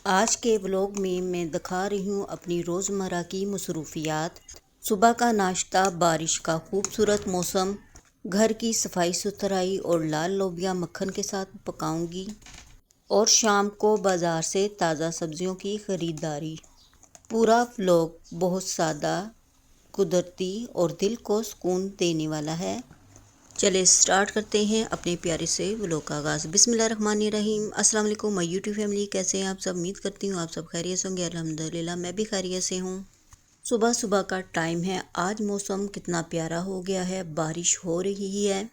आज के व्लॉग में मैं दिखा रही हूँ अपनी रोज़मर्रा की मसरूफियात। सुबह का नाश्ता, बारिश का खूबसूरत मौसम, घर की सफाई सुथराई और लाल लोबिया मक्खन के साथ पकाऊंगी। और शाम को बाज़ार से ताज़ा सब्जियों की ख़रीदारी। पूरा व्लॉग बहुत सादा, कुदरती और दिल को सुकून देने वाला है। चले स्टार्ट करते हैं अपने प्यारे से व्लॉग का आगाज़। बिस्मिल्लाहिर्रहमानिर्रहीम। अस्सलाम वालेकुम माय यूट्यूब फैमिली, कैसे हैं आप सब? उम्मीद करती हूँ आप सब खैरियत से होंगे। अल्हम्दुलिल्लाह मैं भी खैरियत से हूँ। सुबह सुबह का टाइम है, आज मौसम कितना प्यारा हो गया है, बारिश हो रही है।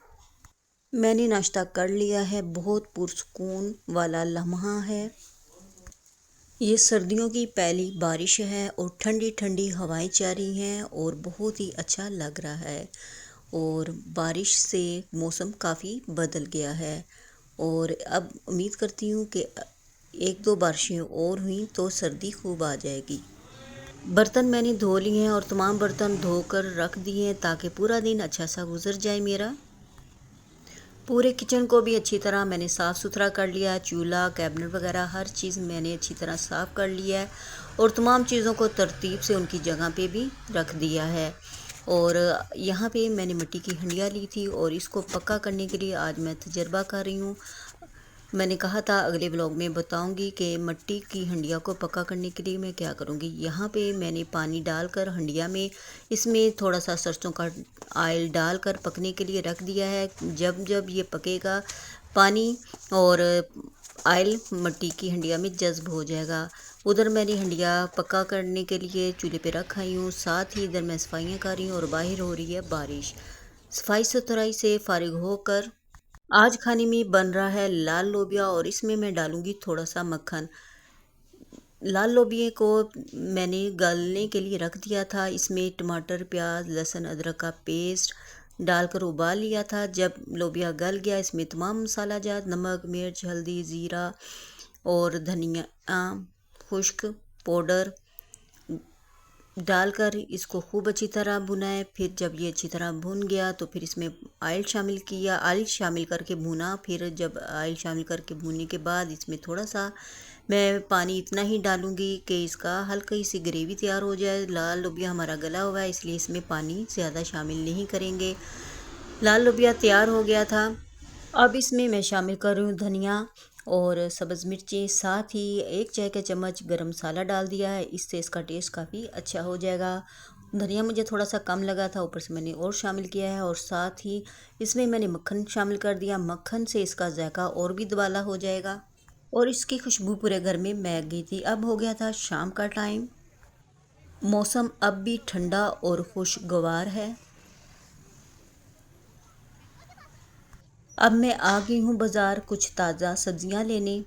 मैंने नाश्ता कर लिया है, बहुत पुरसुकून वाला लम्हा है। ये सर्दियों की पहली बारिश है और ठंडी ठंडी हवाएं चल रही हैं और बहुत ही अच्छा लग रहा है। और बारिश से मौसम काफ़ी बदल गया है और अब उम्मीद करती हूँ कि एक दो बारिशें और हुई तो सर्दी खूब आ जाएगी। बर्तन मैंने धो लिए हैं और तमाम बर्तन धोकर रख दिए हैं ताकि पूरा दिन अच्छा सा गुजर जाए मेरा। पूरे किचन को भी अच्छी तरह मैंने साफ़ सुथरा कर लिया है। चूल्हा, कैबिनेट वगैरह हर चीज़ मैंने अच्छी तरह साफ़ कर लिया है और तमाम चीज़ों को तरतीब से उनकी जगह पे भी रख दिया है। और यहाँ पे मैंने मिट्टी की हंडिया ली थी और इसको पक्का करने के लिए आज मैं तजर्बा कर रही हूँ। मैंने कहा था अगले ब्लॉग में बताऊंगी कि मिट्टी की हंडिया को पक्का करने के लिए मैं क्या करूंगी। यहाँ पे मैंने पानी डालकर हंडिया में इसमें थोड़ा सा सरसों का ऑयल डालकर पकने के लिए रख दिया है। जब जब ये पकेगा पानी और ऑयल मिट्टी की हंडिया में जज्ब हो जाएगा। उधर मैंने हंडिया पक्का करने के लिए चूल्हे पे रख आई हूँ, साथ ही इधर मैं सफाइयाँ कर रही हूँ और बाहर हो रही है बारिश। सफाई सुथराई से फारिग होकर आज खाने में बन रहा है लाल लोबिया और इसमें मैं डालूंगी थोड़ा सा मक्खन। लाल लोबिया को मैंने गलने के लिए रख दिया था। इसमें टमाटर, प्याज, लहसुन, अदरक का पेस्ट डालकर उबाल लिया था। जब लोबिया गल गया इसमें तमाम मसाला जात, नमक, मिर्च, हल्दी, ज़ीरा और धनिया खुश्क पाउडर डालकर इसको खूब अच्छी तरह भुनाए। फिर जब ये अच्छी तरह भुन गया तो फिर इसमें ऑयल शामिल किया, ऑयल शामिल करके भुना। फिर जब ऑयल शामिल करके भुनने के बाद इसमें थोड़ा सा मैं पानी इतना ही डालूंगी कि इसका हल्की सी ग्रेवी तैयार हो जाए। लाल लोबिया हमारा गला हुआ है इसलिए इसमें पानी ज़्यादा शामिल नहीं करेंगे। लाल लोबिया तैयार हो गया था। अब इसमें मैं शामिल कर रही हूँ धनिया और सब्ज़ मिर्ची, साथ ही एक चाय का चम्मच गरम मसाला डाल दिया है। इससे इसका टेस्ट काफ़ी अच्छा हो जाएगा। धनिया मुझे थोड़ा सा कम लगा था, ऊपर से मैंने और शामिल किया है और साथ ही इसमें मैंने मक्खन शामिल कर दिया। मक्खन से इसका जायका और भी दुबाला हो जाएगा और इसकी खुशबू पूरे घर में महक गई थी। अब हो गया था शाम का टाइम, मौसम अब भी ठंडा और खुशगवार है। अब मैं आ गई हूँ बाज़ार कुछ ताज़ा सब्जियाँ लेने।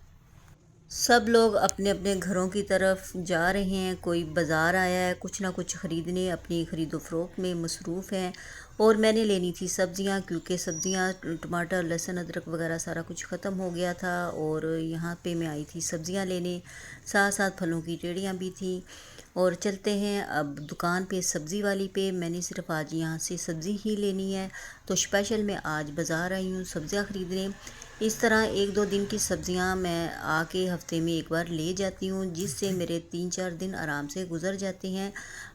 सब लोग अपने अपने घरों की तरफ जा रहे हैं, कोई बाज़ार आया है कुछ ना कुछ ख़रीदने, अपनी ख़रीदो फ़रोख्त में मसरूफ़ हैं। और मैंने लेनी थी सब्ज़ियाँ क्योंकि सब्ज़ियाँ टमाटर, लहसुन, अदरक वगैरह सारा कुछ ख़त्म हो गया था और यहाँ पे मैं आई थी सब्ज़ियाँ लेने। साथ साथ फलों की रेहड़ियाँ भी थी। और चलते हैं अब दुकान पे, सब्ज़ी वाली पे। मैंने सिर्फ आज यहाँ से सब्ज़ी ही लेनी है तो स्पेशल मैं आज बाज़ार आई हूँ सब्ज़ियाँ ख़रीदने। इस तरह एक दो दिन की सब्ज़ियाँ मैं आके हफ़्ते में एक बार ले जाती हूँ, जिससे मेरे 3-4 दिन आराम से गुज़र जाते हैं।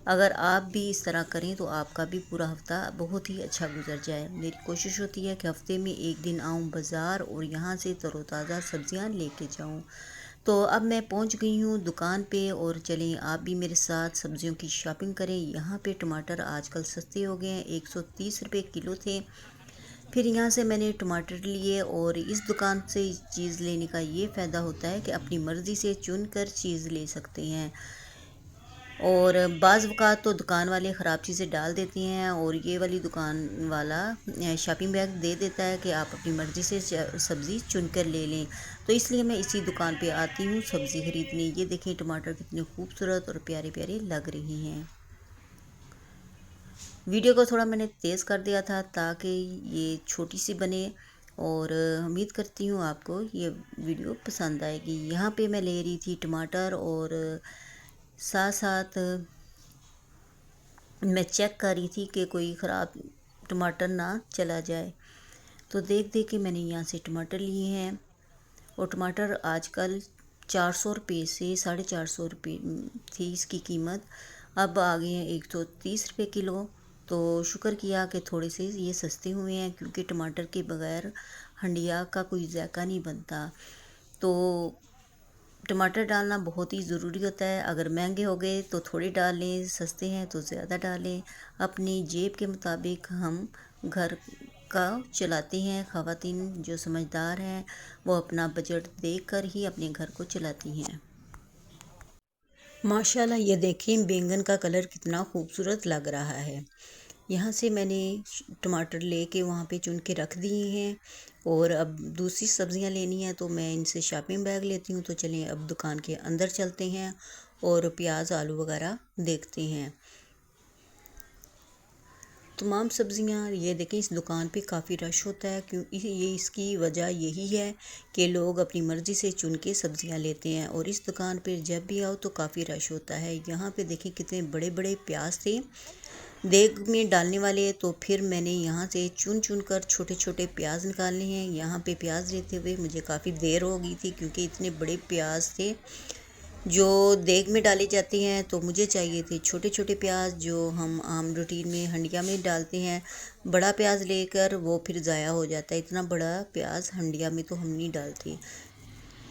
अगर आप भी इस तरह करें तो आपका भी पूरा हफ़्ता बहुत ही अच्छा गुज़र जाए। मेरी कोशिश होती है कि हफ़्ते में एक दिन आऊँ बाज़ार और यहाँ से तरोताज़ा सब्ज़ियाँ लेके जाऊँ। तो अब मैं पहुंच गई हूँ दुकान पे और चलें आप भी मेरे साथ सब्ज़ियों की शॉपिंग करें। यहाँ पे टमाटर आजकल सस्ते हो गए हैं, 130 रुपये किलो थे। फिर यहाँ से मैंने टमाटर लिए और इस दुकान से चीज़ लेने का ये फ़ायदा होता है कि अपनी मर्ज़ी से चुन कर चीज़ ले सकते हैं। और बाज़ अवक़ात तो दुकान वाले ख़राब चीज़ें डाल देती हैं और ये वाली दुकान वाला शॉपिंग बैग दे देता है कि आप अपनी मर्ज़ी से सब्ज़ी चुन कर ले लें। तो इसलिए मैं इसी दुकान पे आती हूँ सब्ज़ी ख़रीदने। ये देखें टमाटर कितने खूबसूरत और प्यारे प्यारे लग रहे हैं। वीडियो को थोड़ा मैंने तेज़ कर दिया था ताकि ये छोटी सी बने और उम्मीद करती हूँ आपको ये वीडियो पसंद आएगी। यहाँ पे मैं ले रही थी टमाटर और साथ साथ मैं चेक कर रही थी कि कोई ख़राब टमाटर ना चला जाए। तो देख देख के मैंने यहाँ से टमाटर लिए हैं और टमाटर आजकल 400 रुपये से 450 रुपये थी इसकी कीमत, अब आ गए हैं 130 रुपये किलो। तो शुक्र किया कि थोड़े से ये सस्ते हुए हैं, क्योंकि टमाटर के बगैर हंडिया का कोई जायका नहीं बनता। तो टमाटर डालना बहुत ही ज़रूरी होता है। अगर महंगे हो गए तो थोड़े डालें, सस्ते हैं तो ज़्यादा डालें। अपनी जेब के मुताबिक हम घर का चलाते हैं। ख़वातीन जो समझदार हैं वो अपना बजट देखकर ही अपने घर को चलाती हैं। माशाल्लाह ये देखें बैंगन का कलर कितना खूबसूरत लग रहा है। यहाँ से मैंने टमाटर लेके वहाँ पे चुन के रख दिए हैं, और अब दूसरी सब्जियाँ लेनी है तो मैं इनसे शॉपिंग बैग लेती हूँ। तो चलें अब दुकान के अंदर चलते हैं और प्याज आलू वगैरह देखते हैं। तमाम सब्जियाँ ये देखें, इस दुकान पे काफ़ी रश होता है, क्यों ये इसकी वजह यही है कि लोग अपनी मर्ज़ी से चुन के सब्जियाँ लेते हैं, और इस दुकान पे जब भी आओ तो काफ़ी रश होता है। यहाँ पे देखें कितने बड़े बड़े प्याज थे देग में डालने वाले। तो फिर मैंने यहाँ से चुन चुन कर छोटे छोटे प्याज निकालने हैं। यहाँ पे प्याज लेते हुए मुझे काफ़ी देर हो गई थी, क्योंकि इतने बड़े प्याज थे जो देग में डाले जाते हैं। तो मुझे चाहिए थे छोटे छोटे प्याज जो हम आम रूटीन में हंडिया में डालते हैं। बड़ा प्याज लेकर वो फिर ज़ाया हो जाता है, इतना बड़ा प्याज हंडिया में तो हम नहीं डालते।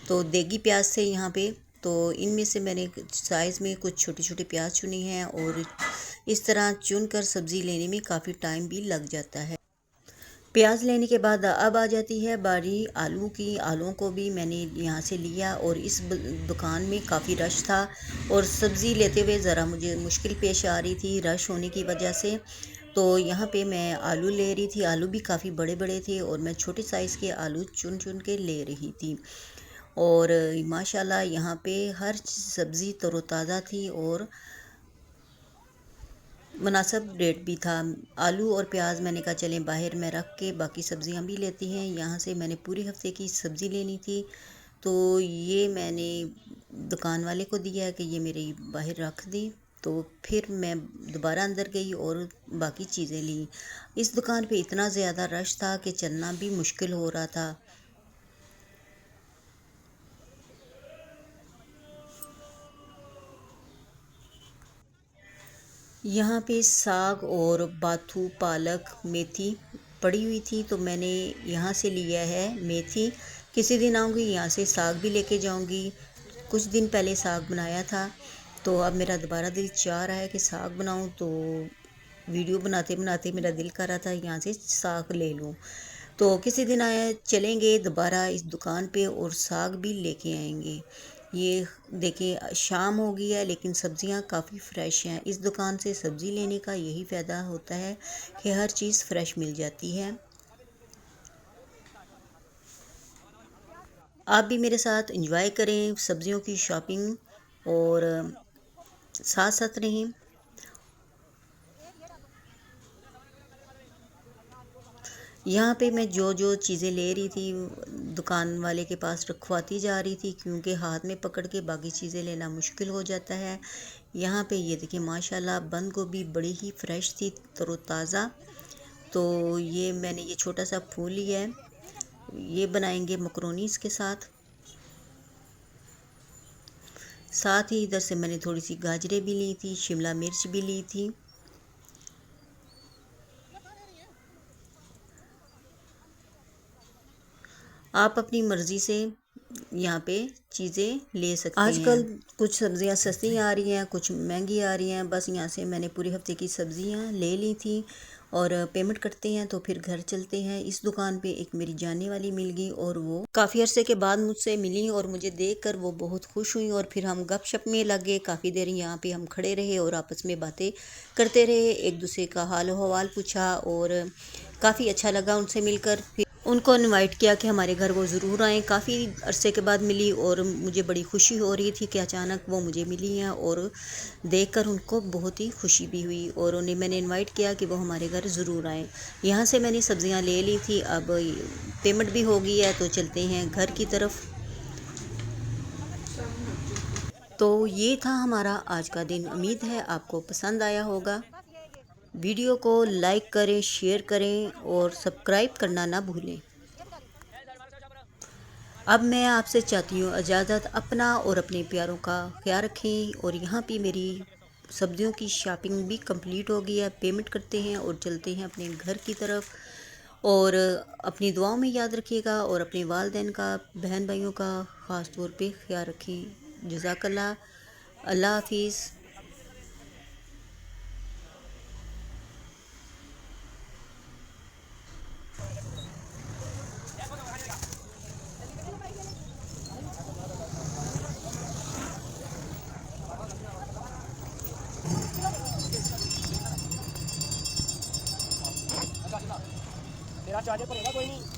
तो देगी प्याज थे यहाँ पे। तो इनमें से मैंने साइज़ में कुछ छोटे छोटे प्याज चुने हैं, और इस तरह चुन कर सब्ज़ी लेने में काफ़ी टाइम भी लग जाता है। प्याज लेने के बाद अब आ जाती है बारी आलू की। आलूओं को भी मैंने यहाँ से लिया, और इस दुकान में काफ़ी रश था, और सब्ज़ी लेते हुए ज़रा मुझे मुश्किल पेश आ रही थी रश होने की वजह से। तो यहाँ पे मैं आलू ले रही थी। आलू भी काफ़ी बड़े बड़े थे, और मैं छोटे साइज़ के आलू चुन चुन के ले रही थी। और माशाल्लाह यहाँ पे हर सब्ज़ी तरोताज़ा थी और मुनासिब रेट भी था। आलू और प्याज मैंने कहा चलें बाहर में रख के बाकी सब्ज़ियाँ भी लेती हैं। यहाँ से मैंने पूरे हफ्ते की सब्ज़ी लेनी थी, तो ये मैंने दुकान वाले को दिया कि ये मेरे बाहर रख दी। तो फिर मैं दोबारा अंदर गई और बाकी चीज़ें ली। इस दुकान पे इतना ज़्यादा रश था कि चलना भी मुश्किल हो रहा था। यहाँ पे साग और बाथू पालक मेथी पड़ी हुई थी, तो मैंने यहाँ से लिया है मेथी। किसी दिन आऊँगी यहाँ से साग भी लेके जाऊँगी। कुछ दिन पहले साग बनाया था, तो अब मेरा दोबारा दिल चाह रहा है कि साग बनाऊँ। तो वीडियो बनाते बनाते मेरा दिल कर रहा था यहाँ से साग ले लूँ। तो किसी दिन आया चलेंगे दोबारा इस दुकान पे और साग भी लेके आएंगे। ये देखिए शाम हो गई है, लेकिन सब्ज़ियाँ काफ़ी फ़्रेश हैं। इस दुकान से सब्ज़ी लेने का यही फ़ायदा होता है कि हर चीज़ फ़्रेश मिल जाती है। आप भी मेरे साथ एंजॉय करें सब्ज़ियों की शॉपिंग, और साथ साथ रहें। यहाँ पे मैं जो जो चीज़ें ले रही थी दुकान वाले के पास रखवाती जा रही थी, क्योंकि हाथ में पकड़ के बाकी चीज़ें लेना मुश्किल हो जाता है। यहाँ पे ये देखिए माशाल्लाह बंद गोभी बड़ी ही फ्रेश थी, तरोताज़ा। तो ये मैंने ये छोटा सा फूल लिया है, ये बनाएंगे मकरोनीस के साथ। साथ ही इधर से मैंने थोड़ी सी गाजरें भी ली थी, शिमला मिर्च भी ली थी। आप अपनी मर्ज़ी से यहाँ पे चीज़ें ले सकते हैं। आजकल कुछ सब्ज़ियाँ सस्ती आ रही हैं, कुछ महंगी आ रही हैं। बस यहाँ से मैंने पूरे हफ्ते की सब्ज़ियाँ ले ली थी, और पेमेंट करते हैं तो फिर घर चलते हैं। इस दुकान पे एक मेरी जानने वाली मिल गई, और वो काफ़ी अरसे के बाद मुझसे मिली, और मुझे देखकर वो बहुत खुश हुई, और फिर हम गपशप में लग गए। काफ़ी देर यहाँ पे हम खड़े रहे और आपस में बातें करते रहे, एक दूसरे का हाल हवाल पूछा, और काफ़ी अच्छा लगा उनसे मिलकर। फिर उनको इनवाइट किया कि हमारे घर वो ज़रूर आएँ। काफ़ी अरसे के बाद मिली, और मुझे बड़ी खुशी हो रही थी कि अचानक वो मुझे मिली हैं, और देखकर उनको बहुत ही खुशी भी हुई, और उन्हें मैंने इनवाइट किया कि वो हमारे घर ज़रूर आएँ। यहाँ से मैंने सब्ज़ियाँ ले ली थी, अब पेमेंट भी हो गई है, तो चलते हैं घर की तरफ। तो ये था हमारा आज का दिन। उम्मीद है आपको पसंद आया होगा। वीडियो को लाइक करें, शेयर करें, और सब्सक्राइब करना ना भूलें। अब मैं आपसे चाहती हूँ इजाज़त, अपना और अपने प्यारों का ख्याल रखें। और यहाँ पे मेरी सब्जियों की शॉपिंग भी कंप्लीट हो गई है। पेमेंट करते हैं और चलते हैं अपने घर की तरफ। और अपनी दुआओं में याद रखिएगा और अपने वालिदैन का, बहन भाइयों का ख़ास तौर पे ख्याल रखें। जज़ाकल्लाह। अल्लाह हाफिज़। तेरा चार्जर पड़ेगा कोई नहीं।